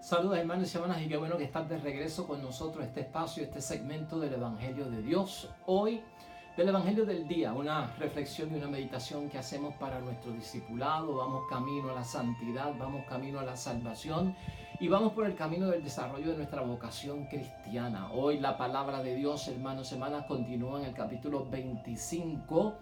Saludos hermanos y hermanas y qué bueno que estás de regreso con nosotros este espacio, este segmento del Evangelio de Dios. Hoy del Evangelio del día, una reflexión y una meditación que hacemos para nuestro discipulado. Vamos camino a la santidad, vamos camino a la salvación y vamos por el camino del desarrollo de nuestra vocación cristiana. Hoy la palabra de Dios, hermanos y hermanas, continúa en el capítulo 25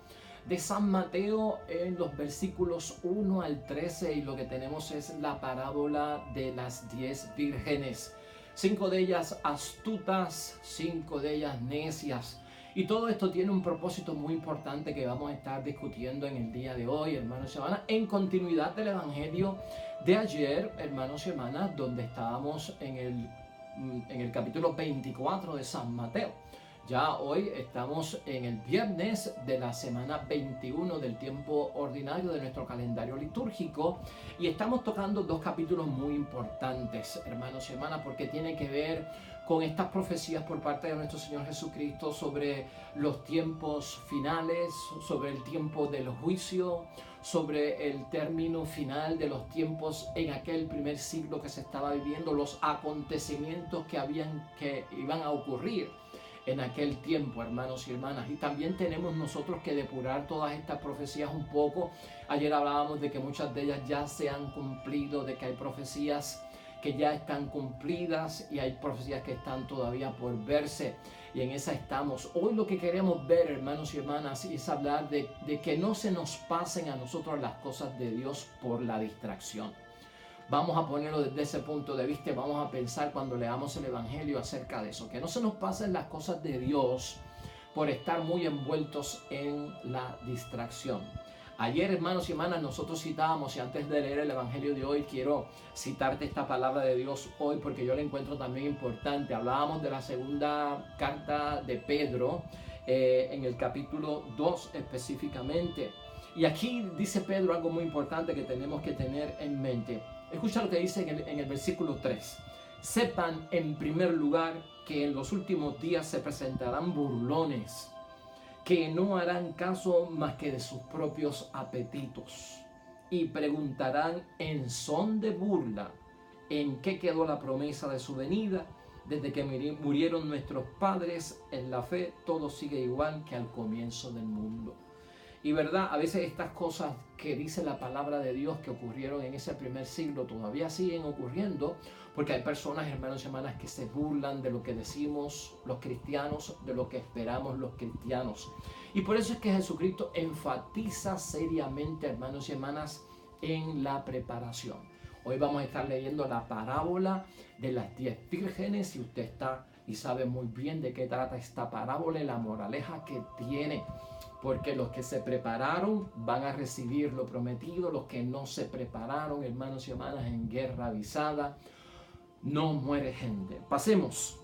de San Mateo en los versículos 1 al 13 y lo que tenemos es la parábola de las 10 vírgenes. 5 de ellas astutas, 5 de ellas necias. Y todo esto tiene un propósito muy importante que vamos a estar discutiendo en el día de hoy, hermanos y hermanas, en continuidad del Evangelio de ayer, hermanos y hermanas, donde estábamos en el capítulo 24 de San Mateo. Ya hoy estamos en el viernes de la semana 21 del tiempo ordinario de nuestro calendario litúrgico y estamos tocando dos capítulos muy importantes, hermanos y hermanas, porque tiene que ver con estas profecías por parte de nuestro Señor Jesucristo sobre los tiempos finales, sobre el tiempo del juicio, sobre el término final de los tiempos en aquel primer siglo que se estaba viviendo, los acontecimientos que iban a ocurrir en aquel tiempo, hermanos y hermanas. Y también tenemos nosotros que depurar todas estas profecías un poco. Ayer hablábamos de que muchas de ellas ya se han cumplido, de que hay profecías que ya están cumplidas y hay profecías que están todavía por verse, y en esa estamos. Hoy lo que queremos ver, hermanos y hermanas, es hablar de que no se nos pasen a nosotros las cosas de Dios por la distracción. Vamos a ponerlo desde ese punto de vista, vamos a pensar cuando leamos el Evangelio acerca de eso, que no se nos pasen las cosas de Dios por estar muy envueltos en la distracción. Ayer, hermanos y hermanas, nosotros citábamos, y antes de leer el Evangelio de hoy, quiero citarte esta palabra de Dios hoy porque yo la encuentro también importante. Hablábamos de la segunda carta de Pedro, en el capítulo 2 específicamente. Y aquí dice Pedro algo muy importante que tenemos que tener en mente. Escucha lo que dice en el versículo 3. Sepan en primer lugar que en los últimos días se presentarán burlones, que no harán caso más que de sus propios apetitos, y preguntarán en son de burla en qué quedó la promesa de su venida. Desde que murieron nuestros padres en la fe, todo sigue igual que al comienzo del mundo. Y verdad, a veces estas cosas que dice la palabra de Dios que ocurrieron en ese primer siglo todavía siguen ocurriendo, porque hay personas, hermanos y hermanas, que se burlan de lo que decimos los cristianos, de lo que esperamos los cristianos. Y por eso es que Jesucristo enfatiza seriamente, hermanos y hermanas, en la preparación. Hoy vamos a estar leyendo la parábola de las 10 vírgenes. Si usted está y sabe muy bien de qué trata esta parábola y la moraleja que tiene, porque los que se prepararon van a recibir lo prometido, los que no se prepararon, hermanos y hermanas, en guerra avisada, no muere gente. Pasemos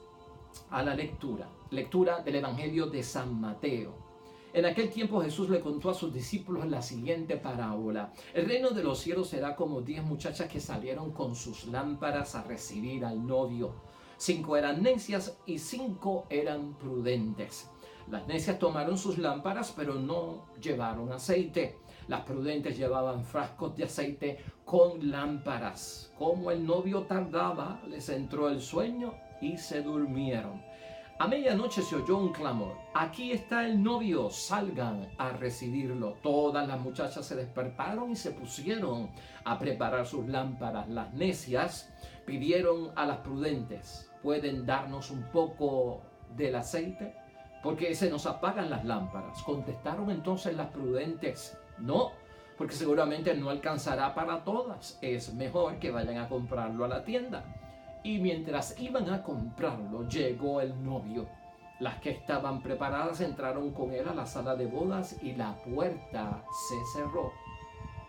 a la lectura del Evangelio de San Mateo. En aquel tiempo Jesús le contó a sus discípulos la siguiente parábola. El reino de los cielos será como 10 muchachas que salieron con sus lámparas a recibir al novio. 5 eran necias y 5 eran prudentes. Las necias tomaron sus lámparas, pero no llevaron aceite. Las prudentes llevaban frascos de aceite con lámparas. Como el novio tardaba, les entró el sueño y se durmieron. A medianoche se oyó un clamor: aquí está el novio, salgan a recibirlo. Todas las muchachas se despertaron y se pusieron a preparar sus lámparas. Las necias pidieron a las prudentes: ¿pueden darnos un poco del aceite? Porque se nos apagan las lámparas. Contestaron entonces las prudentes: no, porque seguramente no alcanzará para todas. Es mejor que vayan a comprarlo a la tienda. Y mientras iban a comprarlo, llegó el novio. Las que estaban preparadas entraron con él a la sala de bodas y la puerta se cerró.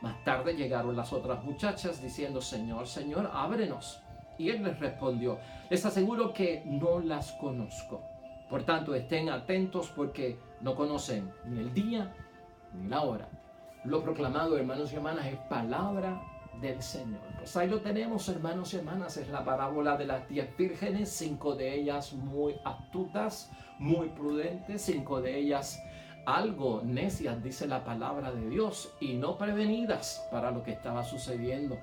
Más tarde llegaron las otras muchachas diciendo: Señor, Señor, ábrenos. Y él les respondió: les aseguro que no las conozco. Por tanto, estén atentos porque no conocen ni el día ni la hora. Lo proclamado, hermanos y hermanas, es palabra del Señor. Pues ahí lo tenemos, hermanos y hermanas. Es la parábola de las 10 vírgenes, 5 de ellas muy astutas, muy prudentes, 5 de ellas algo necias, dice la palabra de Dios, y no prevenidas para lo que estaba sucediendo.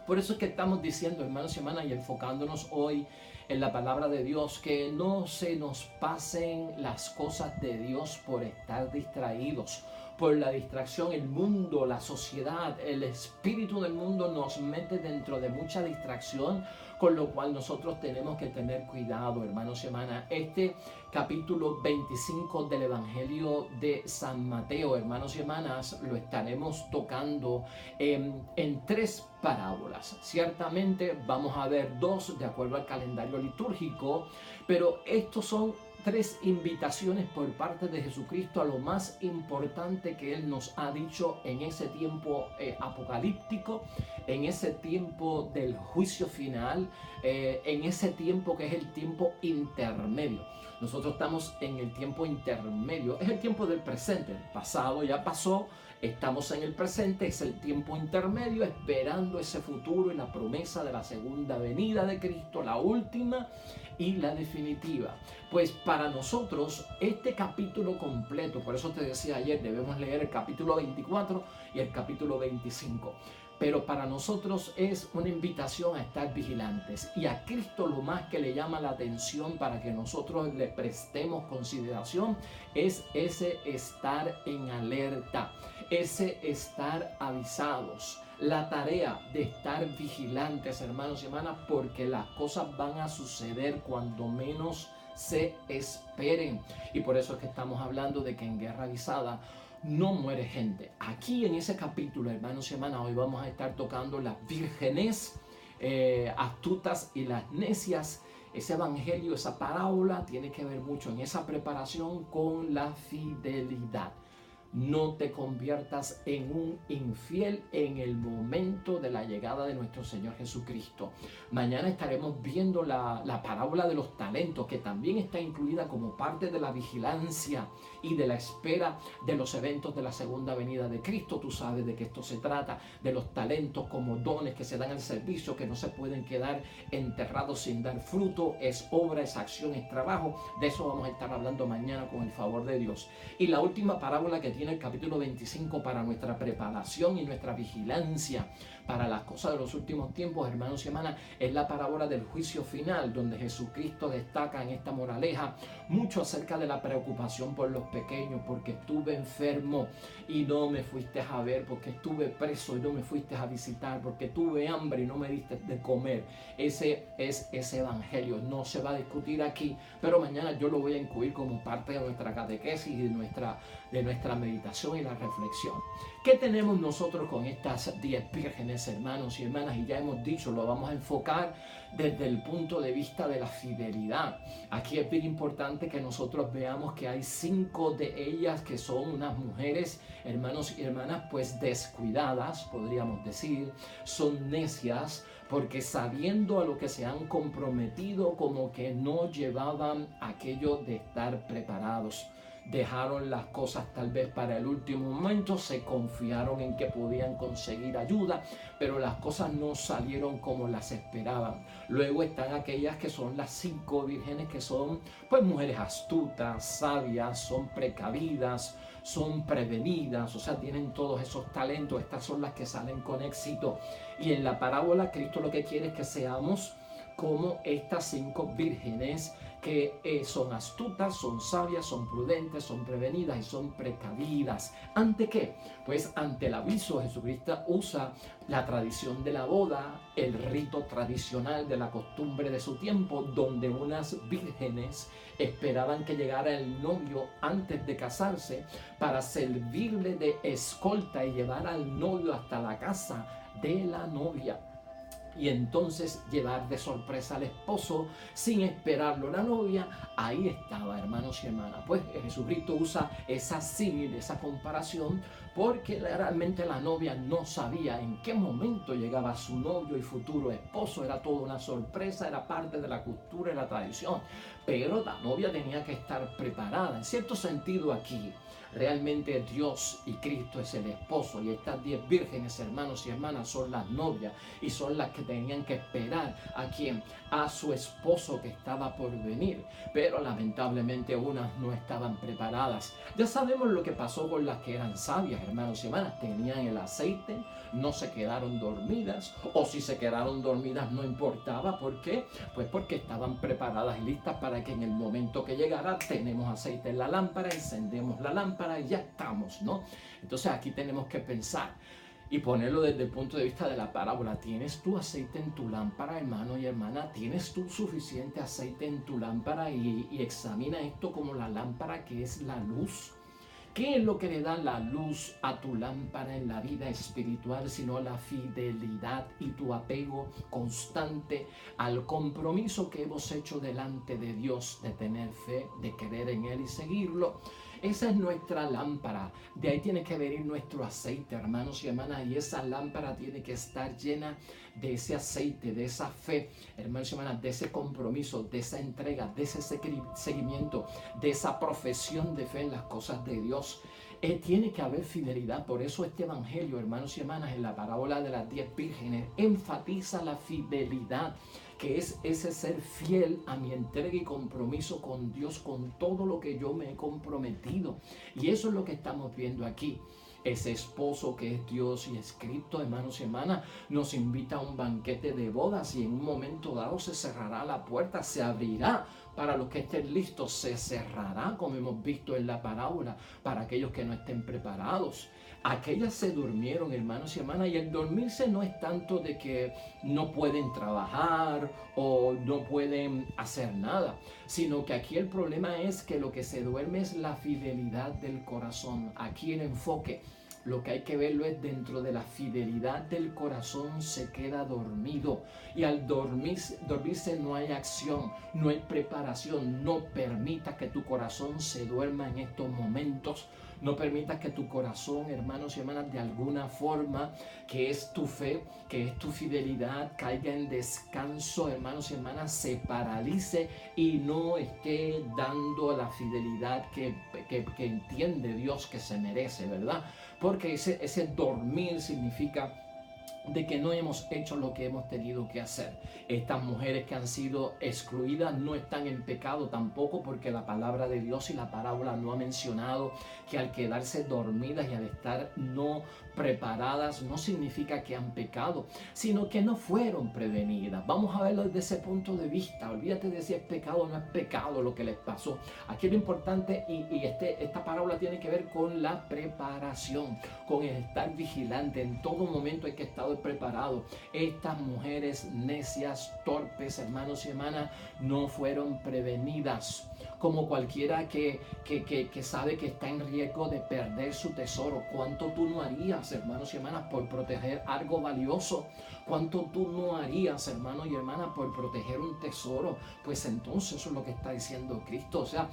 Por eso es que estamos diciendo, hermanos y hermanas, y enfocándonos hoy en la palabra de Dios, que no se nos pasen las cosas de Dios por estar distraídos, por la distracción. El mundo, la sociedad, el espíritu del mundo nos mete dentro de mucha distracción, con lo cual nosotros tenemos que tener cuidado, hermanos y hermanas. Este capítulo 25 del Evangelio de San Mateo, hermanos y hermanas, lo estaremos tocando en tres parábolas. Ciertamente vamos a ver dos de acuerdo al calendario litúrgico, pero estos son tres invitaciones por parte de Jesucristo a lo más importante que Él nos ha dicho en ese tiempo apocalíptico, en ese tiempo del juicio final, en ese tiempo que es el tiempo intermedio. Nosotros estamos en el tiempo intermedio, es el tiempo del presente, el pasado ya pasó, estamos en el presente, es el tiempo intermedio, esperando ese futuro y la promesa de la segunda venida de Cristo, la última y la definitiva. Pues para nosotros este capítulo completo, por eso te decía ayer, debemos leer el capítulo 24 y el capítulo 25. Pero para nosotros es una invitación a estar vigilantes. Y a Cristo lo más que le llama la atención para que nosotros le prestemos consideración es ese estar en alerta, ese estar avisados. La tarea de estar vigilantes, hermanos y hermanas, porque las cosas van a suceder cuando menos se esperen. Y por eso es que estamos hablando de que en guerra avisada no muere gente. Aquí en ese capítulo, hermanos y hermanas, hoy vamos a estar tocando las vírgenes astutas y las necias. Ese evangelio, esa parábola tiene que ver mucho en esa preparación con la fidelidad. No te conviertas en un infiel en el momento de la llegada de nuestro Señor Jesucristo. Mañana estaremos viendo la parábola de los talentos, que también está incluida como parte de la vigilancia y de la espera de los eventos de la segunda venida de Cristo. Tú sabes de qué esto se trata, de los talentos como dones que se dan al servicio, que no se pueden quedar enterrados sin dar fruto. Es obra, es acción, es trabajo. De eso vamos a estar hablando mañana con el favor de Dios. Y la última parábola que tiene el capítulo 25 para nuestra preparación y nuestra vigilancia para las cosas de los últimos tiempos, hermanos y hermanas, es la parábola del juicio final, donde Jesucristo destaca en esta moraleja mucho acerca de la preocupación por los pequeños, porque estuve enfermo y no me fuiste a ver, porque estuve preso y no me fuiste a visitar, porque tuve hambre y no me diste de comer. Ese es ese evangelio, no se va a discutir aquí, pero mañana yo lo voy a incluir como parte de nuestra catequesis y de nuestra meditación y la reflexión. ¿Qué tenemos nosotros con estas 10 vírgenes, hermanos y hermanas? Y ya hemos dicho, lo vamos a enfocar desde el punto de vista de la fidelidad. Aquí es bien importante que nosotros veamos que hay 5 de ellas que son unas mujeres, hermanos y hermanas, pues descuidadas, podríamos decir, son necias, porque sabiendo a lo que se han comprometido, como que no llevaban aquello de estar preparados. Dejaron las cosas tal vez para el último momento, se confiaron en que podían conseguir ayuda, pero las cosas no salieron como las esperaban. Luego están aquellas que son las 5 vírgenes, que son pues mujeres astutas, sabias, son precavidas, son prevenidas, o sea, tienen todos esos talentos. Estas son las que salen con éxito. Y en la parábola Cristo lo que quiere es que seamos como estas 5 vírgenes, que son astutas, son sabias, son prudentes, son prevenidas y son precavidas. ¿Ante qué? Pues ante el aviso. Jesucristo usa la tradición de la boda, el rito tradicional de la costumbre de su tiempo, donde unas vírgenes esperaban que llegara el novio antes de casarse para servirle de escolta y llevar al novio hasta la casa de la novia. Y entonces llevar de sorpresa al esposo sin esperarlo la novia. Ahí estaba, hermanos y hermanas. Pues Jesucristo usa esa símil, esa comparación, porque realmente la novia no sabía en qué momento llegaba su novio y futuro esposo. Era toda una sorpresa, era parte de la cultura y la tradición. Pero la novia tenía que estar preparada. En cierto sentido aquí realmente Dios y Cristo es el esposo, y estas 10 vírgenes, hermanos y hermanas, son las novias y son las que tenían que esperar a quien, a su esposo que estaba por venir, pero lamentablemente unas no estaban preparadas. Ya sabemos lo que pasó con las que eran sabias, hermanos y hermanas, tenían el aceite, no se quedaron dormidas, o si se quedaron dormidas no importaba. ¿Por qué? Pues porque estaban preparadas y listas para que en el momento que llegara tenemos aceite en la lámpara, encendemos la lámpara y ya estamos, ¿no? Entonces aquí tenemos que pensar y ponerlo desde el punto de vista de la parábola. ¿Tienes tú aceite en tu lámpara, hermano y hermana? ¿Tienes tú suficiente aceite en tu lámpara? Y examina esto como la lámpara que es la luz. ¿Qué es lo que le da la luz a tu lámpara en la vida espiritual, sino la fidelidad y tu apego constante al compromiso que hemos hecho delante de Dios, de tener fe, de creer en Él y seguirlo? Esa es nuestra lámpara. De ahí tiene que venir nuestro aceite, hermanos y hermanas, y esa lámpara tiene que estar llena de ese aceite, de esa fe, hermanos y hermanas, de ese compromiso, de esa entrega, de ese seguimiento, de esa profesión de fe en las cosas de Dios. Tiene que haber fidelidad. Por eso este evangelio, hermanos y hermanas, en la parábola de las 10 vírgenes, enfatiza la fidelidad, que es ese ser fiel a mi entrega y compromiso con Dios, con todo lo que yo me he comprometido. Y eso es lo que estamos viendo aquí. Ese esposo que es Dios y es Cristo, hermanos y hermanas, nos invita a un banquete de bodas, y en un momento dado se cerrará la puerta, se abrirá para los que estén listos, se cerrará, como hemos visto en la parábola, para aquellos que no estén preparados. Aquellas se durmieron, hermanos y hermanas, y el dormirse no es tanto de que no pueden trabajar o no pueden hacer nada, sino que aquí el problema es que lo que se duerme es la fidelidad del corazón. Aquí el enfoque, lo que hay que verlo es dentro de la fidelidad del corazón se queda dormido, y al dormirse no hay acción, no hay preparación. No permitas que tu corazón se duerma en estos momentos. No permitas que tu corazón, hermanos y hermanas, de alguna forma, que es tu fe, que es tu fidelidad, caiga en descanso, hermanos y hermanas, se paralice y no esté dando la fidelidad que entiende Dios que se merece, ¿verdad? Porque ese dormir significa de que no hemos hecho lo que hemos tenido que hacer. Estas mujeres que han sido excluidas no están en pecado tampoco, porque la palabra de Dios y la parábola no ha mencionado que al quedarse dormidas y al estar no preparadas no significa que han pecado, sino que no fueron prevenidas. Vamos a verlo desde ese punto de vista. Olvídate de si es pecado o no es pecado lo que les pasó. Aquí lo importante, esta parábola tiene que ver con la preparación, con el estar vigilante. En todo momento hay que estar preparado. Estas mujeres necias, torpes, hermanos y hermanas, no fueron prevenidas. Como cualquiera que sabe que está en riesgo de perder su tesoro. ¿Cuánto tú no harías, hermanos y hermanas, por proteger algo valioso? ¿Cuánto tú no harías, hermanos y hermanas, por proteger un tesoro? Pues entonces eso es lo que está diciendo Cristo. O sea,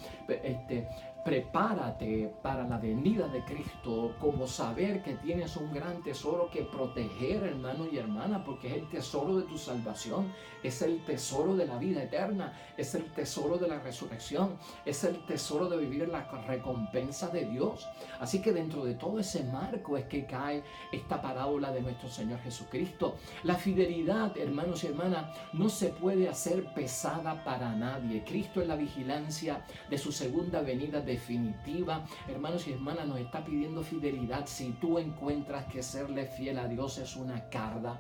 prepárate para la venida de Cristo, como saber que tienes un gran tesoro que proteger, hermano y hermana, porque es el tesoro de tu salvación, es el tesoro de la vida eterna, es el tesoro de la resurrección, es el tesoro de vivir en la recompensa de Dios. Así que dentro de todo ese marco es que cae esta parábola de nuestro Señor Jesucristo. La fidelidad, hermanos y hermanas, no se puede hacer pesada para nadie. Cristo en la vigilancia de su segunda venida definitiva, hermanos y hermanas, nos está pidiendo fidelidad. Si tú encuentras que serle fiel a Dios es una carga,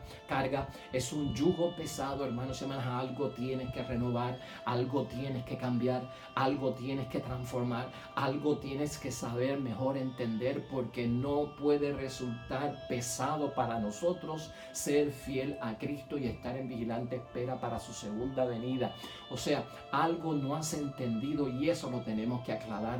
es un yugo pesado, hermanos y hermanas, algo tienes que renovar, algo tienes que cambiar, algo tienes que transformar, algo tienes que saber mejor entender, porque no puede resultar pesado para nosotros ser fiel a Cristo y estar en vigilante espera para su segunda venida. O sea, algo no has entendido, y eso lo tenemos que aclarar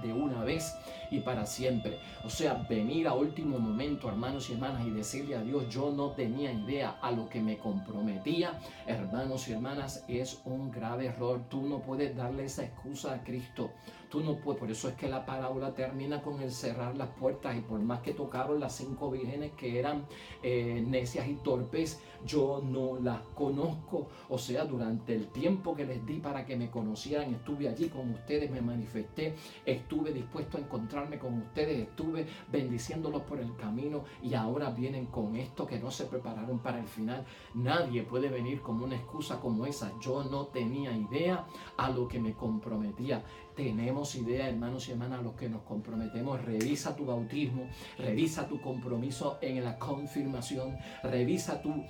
de una vez y para siempre. O sea, venir a último momento, hermanos y hermanas, y decirle a Dios: yo no tenía idea a lo que me comprometía, hermanos y hermanas, es un grave error. Tú no puedes darle esa excusa a Cristo. Tú no puedes. Por eso es que la parábola termina con el cerrar las puertas, y por más que tocaron las 5 vírgenes que eran necias y torpes, yo no las conozco. O sea, durante el tiempo que les di para que me conocieran, estuve allí con ustedes, me manifesté levanté, estuve dispuesto a encontrarme con ustedes, estuve bendiciéndolos por el camino y ahora vienen con esto que no se prepararon para el final. Nadie puede venir con una excusa como esa. Yo no tenía idea a lo que me comprometía. Tenemos idea, hermanos y hermanas, a los que nos comprometemos. Revisa tu bautismo, revisa tu compromiso en la confirmación, revisa tu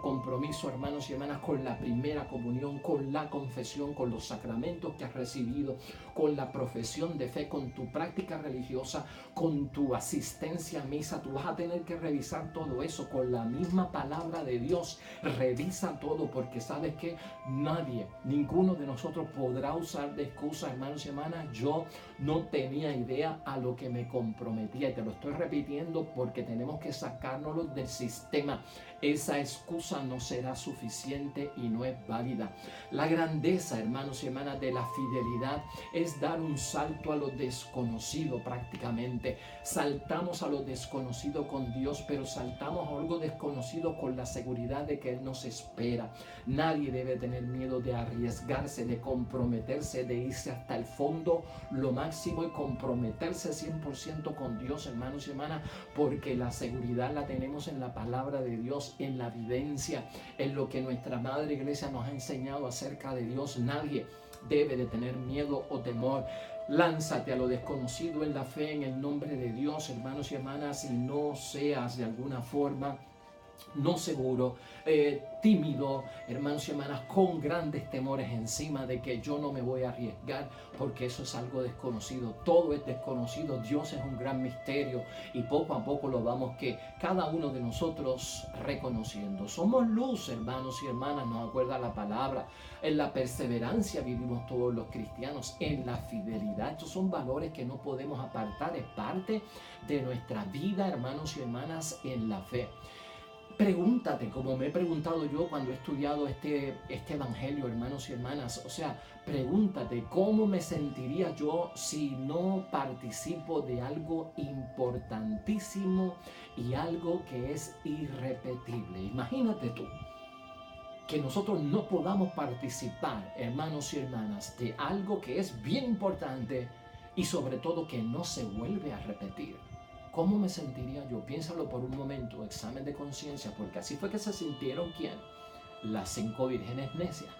compromiso, hermanos y hermanas, con la primera comunión, con la confesión, con los sacramentos que has recibido, con la profesión de fe, con tu práctica religiosa, con tu asistencia a misa. Tú vas a tener que revisar todo eso con la misma palabra de Dios. Revisa todo, porque sabes que nadie, ninguno de nosotros podrá usar de excusa, hermanos y hermanas, yo no tenía idea a lo que me comprometía. Y te lo estoy repitiendo porque tenemos que sacárnoslo del sistema. Esa excusa no será suficiente y no es válida. La grandeza, hermanos y hermanas, de la fidelidad es dar un salto a lo desconocido prácticamente. Saltamos a lo desconocido con Dios, pero saltamos a algo desconocido con la seguridad de que Él nos espera. Nadie debe tener miedo de arriesgarse, de comprometerse, de irse hasta el fondo, lo máximo, y comprometerse 100% con Dios, hermanos y hermanas, porque la seguridad la tenemos en la palabra de Dios, en la vivencia, en lo que nuestra Madre Iglesia nos ha enseñado acerca de Dios. Nadie debe de tener miedo o temor. Lánzate a lo desconocido en la fe, en el nombre de Dios, hermanos y hermanas, y no seas de alguna forma no seguro, tímido, hermanos y hermanas, con grandes temores encima de que yo no me voy a arriesgar, porque eso es algo desconocido. Todo es desconocido. Dios es un gran misterio y poco a poco lo vamos que cada uno de nosotros reconociendo. Somos luz, hermanos y hermanas, nos acuerda la palabra. En la perseverancia vivimos todos los cristianos, en la fidelidad. Estos son valores que no podemos apartar, es parte de nuestra vida, hermanos y hermanas, en la fe. Pregúntate, como me he preguntado yo cuando he estudiado este evangelio, hermanos y hermanas, o sea, pregúntate, ¿cómo me sentiría yo si no participo de algo importantísimo y algo que es irrepetible? Imagínate tú que nosotros no podamos participar, hermanos y hermanas, de algo que es bien importante y sobre todo que no se vuelve a repetir. ¿Cómo me sentiría yo? Piénsalo por un momento, examen de conciencia, porque así fue que se sintieron, ¿quién? Las 5 vírgenes necias.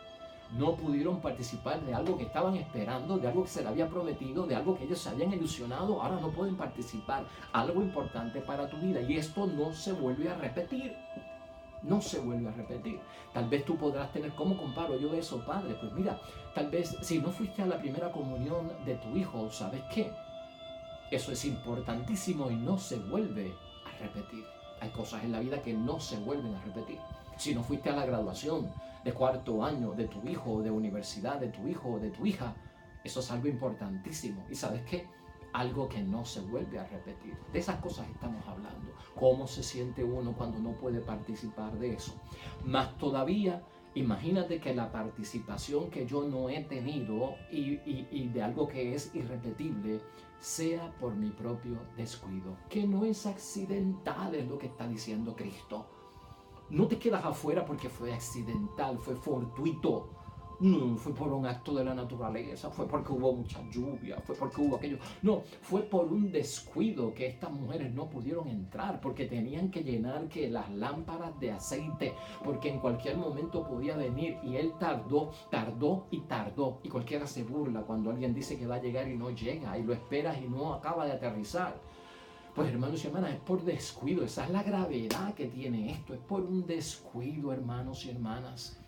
No pudieron participar de algo que estaban esperando, de algo que se les había prometido, de algo que ellos se habían ilusionado. Ahora no pueden participar. Algo importante para tu vida, y esto no se vuelve a repetir. No se vuelve a repetir. Tal vez tú podrás tener, ¿cómo comparo yo eso, padre? Pues mira, tal vez si no fuiste a la primera comunión de tu hijo, ¿sabes qué? Eso es importantísimo y no se vuelve a repetir. Hay cosas en la vida que no se vuelven a repetir. Si no fuiste a la graduación de 4º año de tu hijo, o de universidad de tu hijo o de tu hija, eso es algo importantísimo. ¿Y sabes qué? Algo que no se vuelve a repetir. De esas cosas estamos hablando. ¿Cómo se siente uno cuando no puede participar de eso? Más todavía, imagínate que la participación que yo no he tenido y de algo que es irrepetible sea por mi propio descuido, que no es accidental, es lo que está diciendo Cristo. No te quedas afuera porque fue accidental, fue fortuito. No fue por un acto de la naturaleza, fue porque hubo mucha lluvia, fue porque hubo aquello. No, fue por un descuido que estas mujeres no pudieron entrar, porque tenían que llenar que las lámparas de aceite, porque en cualquier momento podía venir, y él tardó. Y cualquiera se burla cuando alguien dice que va a llegar y no llega, y lo esperas y no acaba de aterrizar. Pues hermanos y hermanas, es por descuido. Esa es la gravedad que tiene esto, es por un descuido, hermanos y hermanas.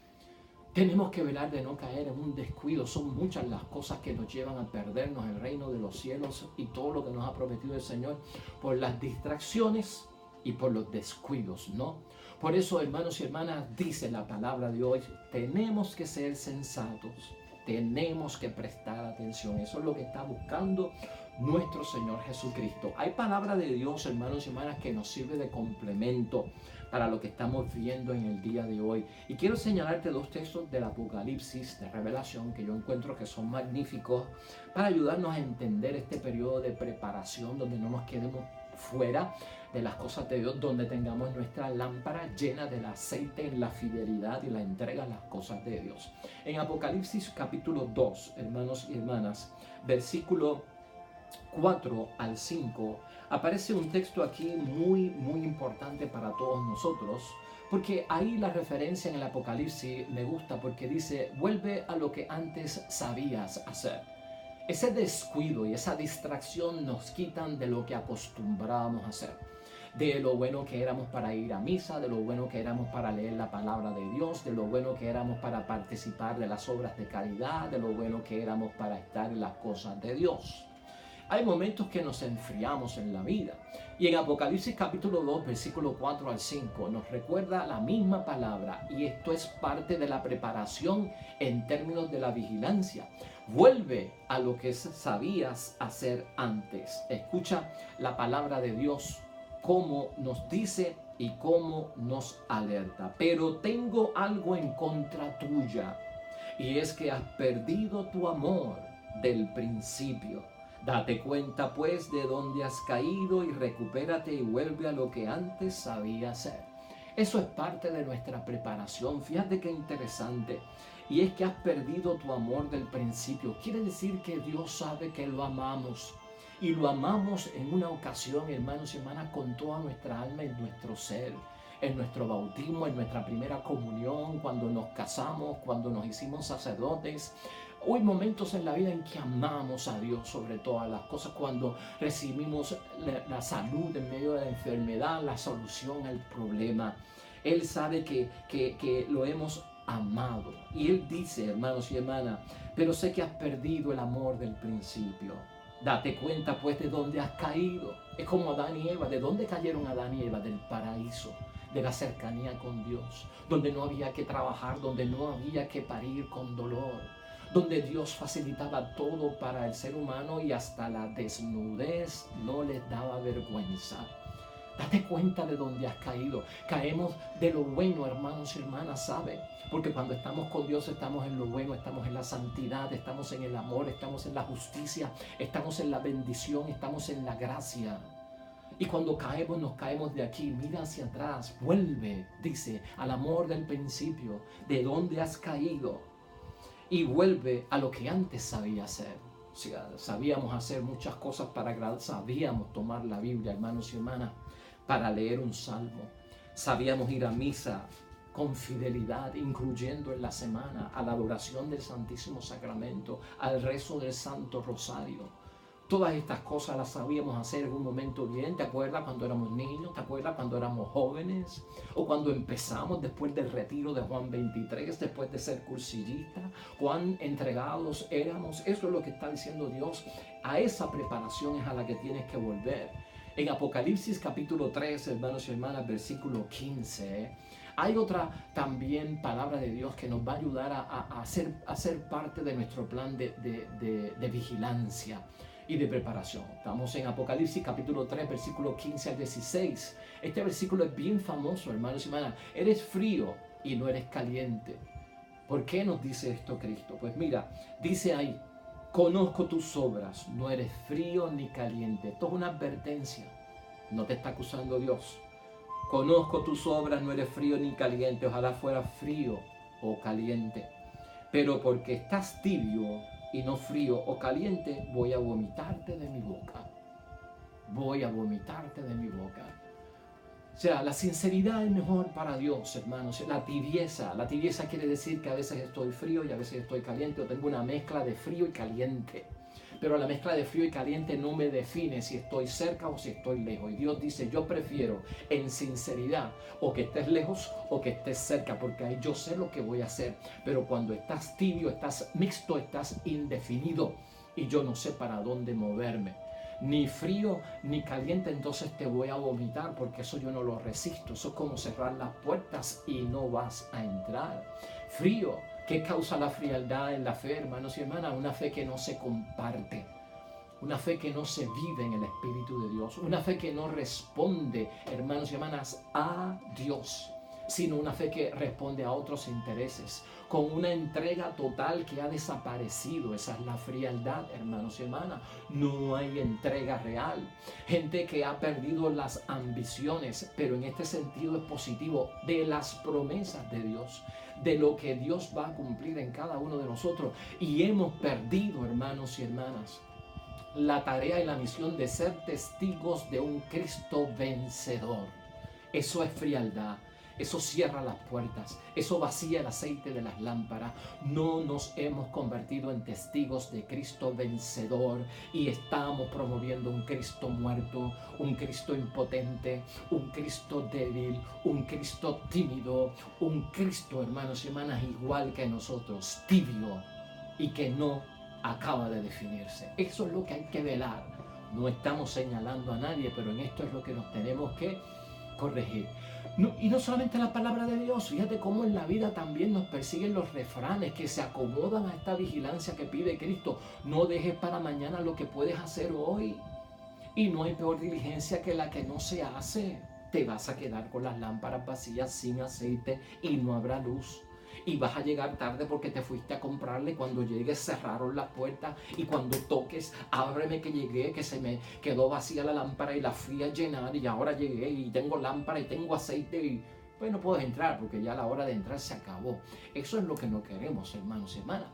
Tenemos que velar de no caer en un descuido. Son muchas las cosas que nos llevan a perdernos el reino de los cielos y todo lo que nos ha prometido el Señor por las distracciones y por los descuidos, ¿no? Por eso, hermanos y hermanas, dice la palabra de hoy, tenemos que ser sensatos, tenemos que prestar atención. Eso es lo que está buscando nuestro Señor Jesucristo. Hay palabra de Dios, hermanos y hermanas, que nos sirve de complemento para lo que estamos viendo en el día de hoy. Y quiero señalarte 2 textos del Apocalipsis, de Revelación, que yo encuentro que son magníficos para ayudarnos a entender este periodo de preparación donde no nos quedemos fuera de las cosas de Dios, donde tengamos nuestra lámpara llena del aceite en la fidelidad y la entrega a las cosas de Dios. En Apocalipsis capítulo 2, hermanos y hermanas, versículo 4 al 5, aparece un texto aquí muy importante para todos nosotros, porque ahí la referencia en el Apocalipsis me gusta porque dice: vuelve a lo que antes sabías hacer. Ese descuido y esa distracción nos quitan de lo que acostumbrábamos a hacer, de lo bueno que éramos para ir a misa, de lo bueno que éramos para leer la palabra de Dios, de lo bueno que éramos para participar de las obras de caridad, de lo bueno que éramos para estar en las cosas de Dios. Hay momentos que nos enfriamos en la vida. Y en Apocalipsis capítulo 2, versículo 4 al 5, nos recuerda la misma palabra. Y esto es parte de la preparación en términos de la vigilancia. Vuelve a lo que sabías hacer antes. Escucha la palabra de Dios, cómo nos dice y cómo nos alerta. Pero tengo algo en contra tuya, y es que has perdido tu amor del principio. Date cuenta pues de dónde has caído y recupérate y vuelve a lo que antes sabías hacer. Eso es parte de nuestra preparación. Fíjate qué interesante. Y es que has perdido tu amor del principio. Quiere decir que Dios sabe que lo amamos. Y lo amamos en una ocasión, hermanos y hermanas, con toda nuestra alma y nuestro ser. En nuestro bautismo, en nuestra primera comunión, cuando nos casamos, cuando nos hicimos sacerdotes. Hay momentos en la vida en que amamos a Dios sobre todas las cosas, cuando recibimos la salud en medio de la enfermedad, la solución al problema. Él sabe que lo hemos amado. Y Él dice, hermanos y hermanas, pero sé que has perdido el amor del principio. Date cuenta pues de dónde has caído. Es como Adán y Eva. ¿De dónde cayeron Adán y Eva? Del paraíso, de la cercanía con Dios, donde no había que trabajar, donde no había que parir con dolor, donde Dios facilitaba todo para el ser humano y hasta la desnudez no les daba vergüenza. Date cuenta de dónde has caído. Caemos de lo bueno, hermanos y hermanas, ¿sabe? Porque cuando estamos con Dios estamos en lo bueno, estamos en la santidad, estamos en el amor, estamos en la justicia, estamos en la bendición, estamos en la gracia. Y cuando caemos, nos caemos de aquí. Mira hacia atrás, vuelve, dice, al amor del principio, de dónde has caído. Y vuelve a lo que antes sabía hacer. O sea, sabíamos hacer muchas cosas para agradar, sabíamos tomar la Biblia, hermanos y hermanas, para leer un salmo. Sabíamos ir a misa con fidelidad, incluyendo en la semana, a la adoración del Santísimo Sacramento, al rezo del Santo Rosario. Todas estas cosas las sabíamos hacer en un momento bien. ¿Te acuerdas cuando éramos niños? ¿Te acuerdas cuando éramos jóvenes? O cuando empezamos después del retiro de Juan 23, después de ser cursillistas. Cuán entregados éramos. Eso es lo que está diciendo Dios. A esa preparación es a la que tienes que volver. En Apocalipsis capítulo 3, hermanos y hermanas, versículo 15, hay otra también palabra de Dios que nos va a ayudar a ser parte de nuestro plan de vigilancia y de preparación. Estamos en Apocalipsis capítulo 3, versículo 15 al 16. Este versículo es bien famoso, hermanos y hermanas. Eres frío y no eres caliente. ¿Por qué nos dice esto Cristo? Pues mira, dice ahí: conozco tus obras, no eres frío ni caliente. Esto es una advertencia. No te está acusando Dios. Conozco tus obras, no eres frío ni caliente. Ojalá fueras frío o caliente. Pero porque estás tibio y no frío o caliente, voy a vomitarte de mi boca. Voy a vomitarte de mi boca. O sea, la sinceridad es mejor para Dios, hermanos. La tibieza quiere decir que a veces estoy frío y a veces estoy caliente, o tengo una mezcla de frío y caliente. Pero la mezcla de frío y caliente no me define si estoy cerca o si estoy lejos. Y Dios dice: yo prefiero en sinceridad o que estés lejos o que estés cerca, porque ahí yo sé lo que voy a hacer. Pero cuando estás tibio, estás mixto, estás indefinido y yo no sé para dónde moverme. Ni frío ni caliente, entonces te voy a vomitar, porque eso yo no lo resisto. Eso es como cerrar las puertas y no vas a entrar. Frío. ¿Qué causa la frialdad en la fe, hermanos y hermanas? Una fe que no se comparte. Una fe que no se vive en el Espíritu de Dios. Una fe que no responde, hermanos y hermanas, a Dios. sino una fe que responde a otros intereses, con una entrega total que ha desaparecido. Esa es la frialdad, hermanos y hermanas. No hay entrega real. Gente que ha perdido las ambiciones, pero en este sentido es positivo, de las promesas de Dios, de lo que Dios va a cumplir en cada uno de nosotros. Y hemos perdido, hermanos y hermanas, la tarea y la misión de ser testigos de un Cristo vencedor. Eso es frialdad. Eso cierra las puertas, eso vacía el aceite de las lámparas. No nos hemos convertido en testigos de Cristo vencedor y estamos promoviendo un Cristo muerto, un Cristo impotente, un Cristo débil, un Cristo tímido, un Cristo, hermanos y hermanas, igual que nosotros, tibio y que no acaba de definirse. Eso es lo que hay que velar. No estamos señalando a nadie, pero en esto es lo que nos tenemos que corregir. Y no solamente la palabra de Dios, fíjate cómo en la vida también nos persiguen los refranes que se acomodan a esta vigilancia que pide Cristo. No dejes para mañana lo que puedes hacer hoy. Y no hay peor diligencia que la que no se hace. Te vas a quedar con las lámparas vacías sin aceite y no habrá luz. Y vas a llegar tarde porque te fuiste a comprarle. Cuando llegues cerraron las puertas y cuando toques, ábreme que llegué, que se me quedó vacía la lámpara y la fui a llenar y ahora llegué y tengo lámpara y tengo aceite y pues no puedes entrar porque ya la hora de entrar se acabó. Eso es lo que no queremos, hermanos y hermanas.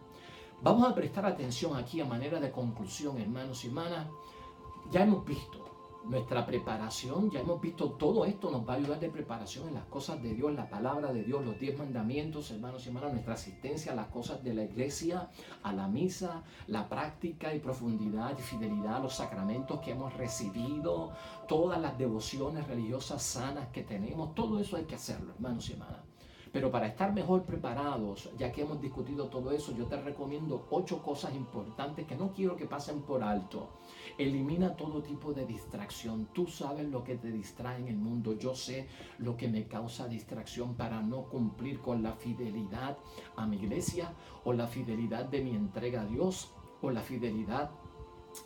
Vamos a prestar atención aquí a manera de conclusión, hermanos y hermanas. Ya hemos visto nuestra preparación, ya hemos visto todo esto, nos va a ayudar de preparación en las cosas de Dios, la palabra de Dios, los 10 mandamientos, hermanos y hermanas, nuestra asistencia a las cosas de la iglesia, a la misa, la práctica y profundidad y fidelidad a los sacramentos que hemos recibido, todas las devociones religiosas sanas que tenemos, todo eso hay que hacerlo, hermanos y hermanas. Pero para estar mejor preparados, ya que hemos discutido todo eso, yo te recomiendo 8 cosas importantes que no quiero que pasen por alto. Elimina todo tipo de distracción. Tú sabes lo que te distrae en el mundo. Yo sé lo que me causa distracción para no cumplir con la fidelidad a mi iglesia o la fidelidad de mi entrega a Dios o la fidelidad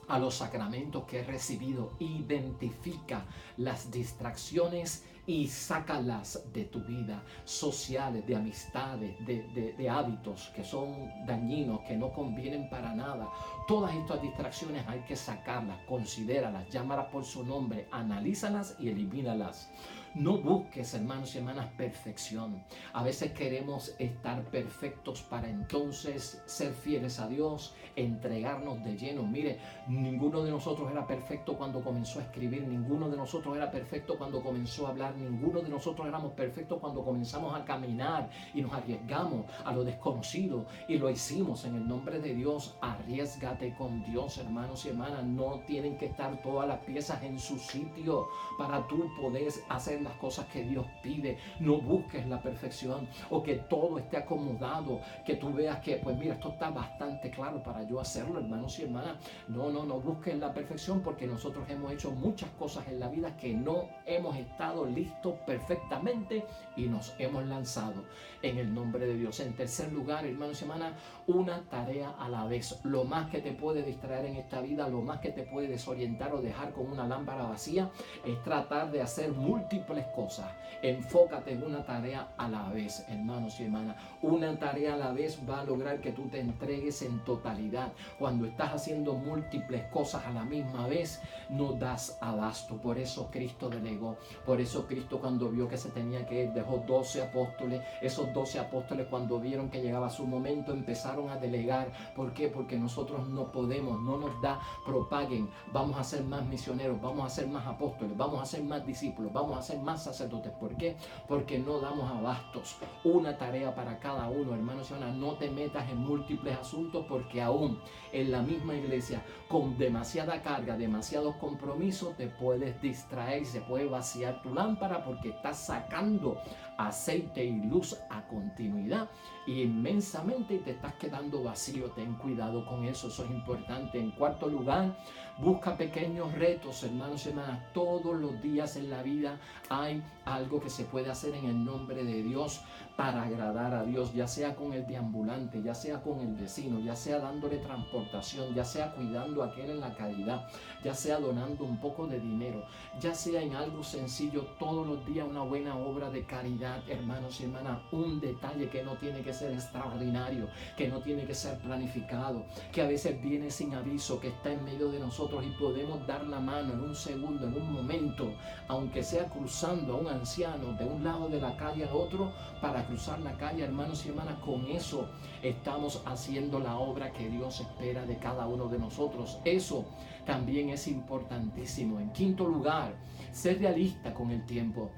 a los sacramentos que he recibido. Identifica las distracciones y sácalas de tu vida, sociales, de amistades, de hábitos que son dañinos, que no convienen para nada. Todas estas distracciones hay que sacarlas, considéralas, llámalas por su nombre, analízalas y elimínalas. No busques, hermanos y hermanas, perfección. A veces queremos estar perfectos para entonces ser fieles a Dios, entregarnos de lleno. Mire, ninguno de nosotros era perfecto cuando comenzó a escribir, ninguno de nosotros era perfecto cuando comenzó a hablar, ninguno de nosotros éramos perfectos cuando comenzamos a caminar y nos arriesgamos a lo desconocido y lo hicimos en el nombre de Dios. Arriésgate con Dios, hermanos y hermanas. No tienen que estar todas las piezas en su sitio para tú poder hacer las cosas que Dios pide. No busques la perfección o que todo esté acomodado, que tú veas que pues mira, esto está bastante claro para yo hacerlo, hermanos y hermanas. No busques la perfección, porque nosotros hemos hecho muchas cosas en la vida que no hemos estado listos perfectamente y nos hemos lanzado en el nombre de Dios. En tercer lugar, hermanos y hermanas, una tarea a la vez. Lo más que te puede distraer en esta vida, lo más que te puede desorientar o dejar con una lámpara vacía, es tratar de hacer múltiples cosas. Enfócate en una tarea a la vez, hermanos y hermanas. Una tarea a la vez va a lograr que tú te entregues en totalidad. Cuando estás haciendo múltiples cosas a la misma vez, no das abasto. Por eso Cristo delegó. Por eso Cristo, cuando vio que se tenía que ir, dejó 12 apóstoles. Esos 12 apóstoles, cuando vieron que llegaba su momento, empezaron a delegar. ¿Por qué? Porque nosotros no podemos, no nos da, propaguen. Vamos a ser más misioneros, vamos a ser más apóstoles, vamos a ser más discípulos, vamos a ser más sacerdotes. ¿Por qué? Porque no damos abastos. Una tarea para cada uno, hermanos y hermanas. No te metas en múltiples asuntos, porque aún en la misma iglesia, con demasiada carga, demasiados compromisos, te puedes distraer y se puede vaciar tu lámpara, porque estás sacando aceite y luz a continuidad y inmensamente, y te estás quedando vacío. Ten cuidado con eso, eso es importante. En cuarto lugar, busca pequeños retos, hermanos y hermanas. Todos los días en la vida hay algo que se puede hacer en el nombre de Dios para agradar a Dios, ya sea con el deambulante, ya sea con el vecino, ya sea dándole transportación, ya sea cuidando a aquel en la caridad, ya sea donando un poco de dinero, ya sea en algo sencillo, todos los días una buena obra de caridad Navidad, hermanos y hermanas, un detalle que no tiene que ser extraordinario, que no tiene que ser planificado, que a veces viene sin aviso, que está en medio de nosotros y podemos dar la mano en un segundo, en un momento, aunque sea cruzando a un anciano de un lado de la calle al otro para cruzar la calle, hermanos y hermanas. Con eso estamos haciendo la obra que Dios espera de cada uno de nosotros. Eso también es importantísimo. En quinto lugar, ser realista con el tiempo.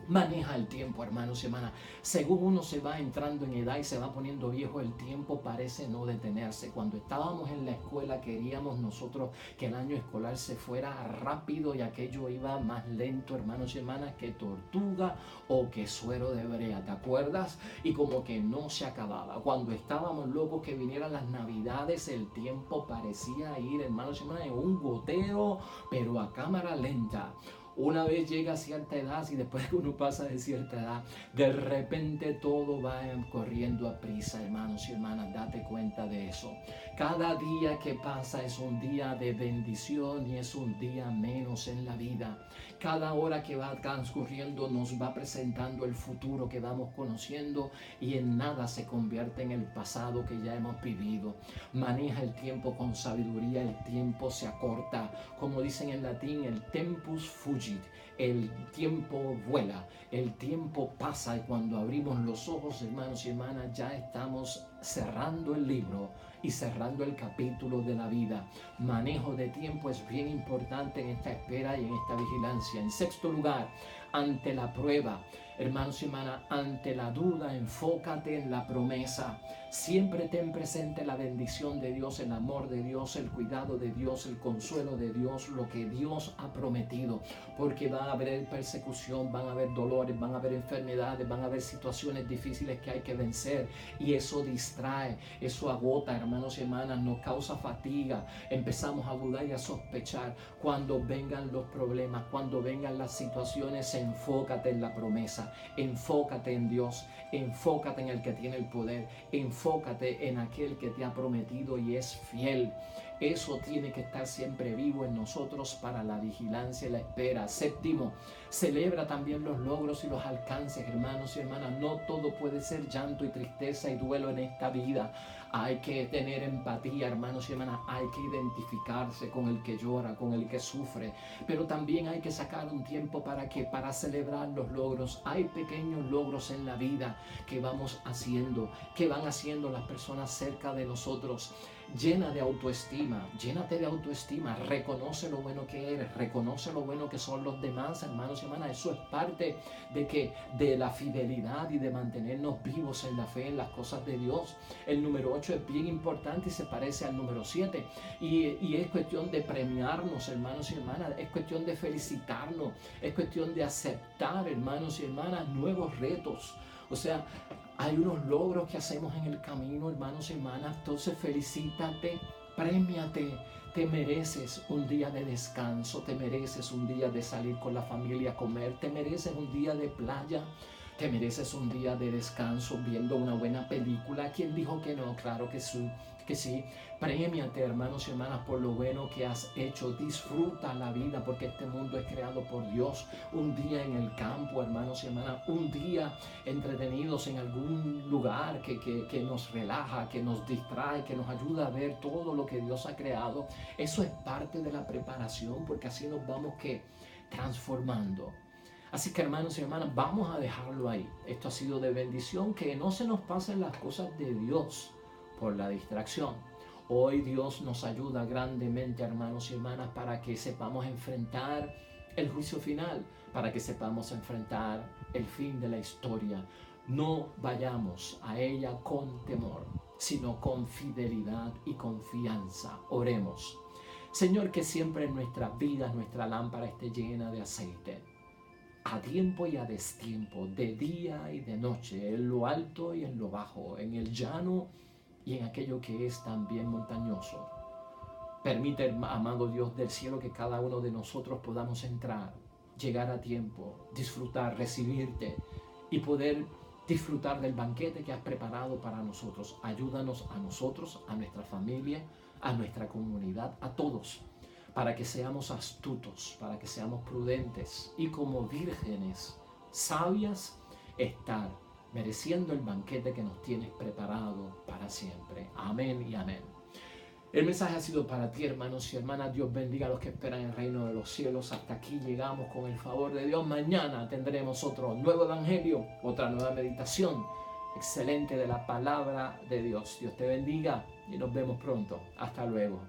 Maneja el tiempo, hermanos y hermanas. Según uno se va entrando en edad y se va poniendo viejo, el tiempo parece no detenerse. Cuando estábamos en la escuela queríamos nosotros que el año escolar se fuera rápido y aquello iba más lento, hermanos y hermanas, que tortuga o que suero de brea, ¿te acuerdas? Y como que no se acababa. Cuando estábamos locos que vinieran las navidades, el tiempo parecía ir, hermanos y hermanas, en un gotero, pero a cámara lenta. Una vez llega a cierta edad y después que uno pasa de cierta edad, de repente todo va corriendo a prisa, hermanos y hermanas, date cuenta de eso. Cada día que pasa es un día de bendición y es un día menos en la vida. Cada hora que va transcurriendo nos va presentando el futuro que vamos conociendo y en nada se convierte en el pasado que ya hemos vivido. Maneja el tiempo con sabiduría, el tiempo se acorta. Como dicen en latín, el tempus fugit. El tiempo vuela, el tiempo pasa y cuando abrimos los ojos, hermanos y hermanas, ya estamos cerrando el libro y cerrando el capítulo de la vida. Manejo de tiempo es bien importante en esta espera y en esta vigilancia. En sexto lugar, ante la prueba, hermanos y hermanas, ante la duda, enfócate en la promesa. Siempre ten presente la bendición de Dios, el amor de Dios, el cuidado de Dios, el consuelo de Dios, lo que Dios ha prometido. Porque va a haber persecución, van a haber dolores, van a haber enfermedades, van a haber situaciones difíciles que hay que vencer. Y eso distrae, eso agota, hermanos y hermanas, nos causa fatiga. Empezamos a dudar y a sospechar. Cuando vengan los problemas, cuando vengan las situaciones, enfócate en la promesa, enfócate en Dios, enfócate en el que tiene el poder, enfócate en aquel que te ha prometido y es fiel. Eso tiene que estar siempre vivo en nosotros para la vigilancia y la espera. Séptimo, celebra también los logros y los alcances, hermanos y hermanas. No todo puede ser llanto y tristeza y duelo en esta vida. Hay que tener empatía, hermanos y hermanas. Hay que identificarse con el que llora, con el que sufre. Pero también hay que sacar un tiempo para celebrar los logros. Hay pequeños logros en la vida que vamos haciendo, que van haciendo las personas cerca de nosotros. Llena de autoestima, llénate de autoestima, reconoce lo bueno que eres, reconoce lo bueno que son los demás, hermanos y hermanas. Eso es parte de la fidelidad y de mantenernos vivos en la fe, en las cosas de Dios. El número 8 es bien importante y se parece al número 7 y es cuestión de premiarnos, hermanos y hermanas, es cuestión de felicitarnos, es cuestión de aceptar, hermanos y hermanas, nuevos retos. O sea, hay unos logros que hacemos en el camino, hermanos y hermanas. Entonces felicítate, prémiate. Te mereces un día de descanso, te mereces un día de salir con la familia a comer, te mereces un día de playa, te mereces un día de descanso viendo una buena película. ¿Quién dijo que no? Claro que sí. Premiate, hermanos y hermanas, por lo bueno que has hecho. Disfruta la vida porque este mundo es creado por Dios. Un día en el campo, hermanos y hermanas, un día entretenidos en algún lugar que nos relaja, que nos distrae, que nos ayuda a ver todo lo que Dios ha creado. Eso es parte de la preparación porque así nos vamos transformando. Así que, hermanos y hermanas, vamos a dejarlo ahí. Esto ha sido de bendición, que no se nos pasen las cosas de Dios por la distracción. Hoy Dios nos ayuda grandemente, hermanos y hermanas, para que sepamos enfrentar el juicio final, para que sepamos enfrentar el fin de la historia. No vayamos a ella con temor, sino con fidelidad y confianza. Oremos. Señor, que siempre en nuestras vidas nuestra lámpara esté llena de aceite, a tiempo y a destiempo, de día y de noche, en lo alto y en lo bajo, en el llano y en aquello que es también montañoso. Permite, amado Dios del cielo, que cada uno de nosotros podamos entrar, llegar a tiempo, disfrutar, recibirte y poder disfrutar del banquete que has preparado para nosotros. Ayúdanos a nosotros, a nuestra familia, a nuestra comunidad, a todos, para que seamos astutos, para que seamos prudentes y como vírgenes sabias estar mereciendo el banquete que nos tienes preparado para siempre. Amén y amén. El mensaje ha sido para ti, hermanos y hermanas. Dios bendiga a los que esperan el reino de los cielos. Hasta aquí llegamos con el favor de Dios. Mañana tendremos otro nuevo evangelio, otra nueva meditación excelente de la palabra de Dios. Dios te bendiga y nos vemos pronto. Hasta luego.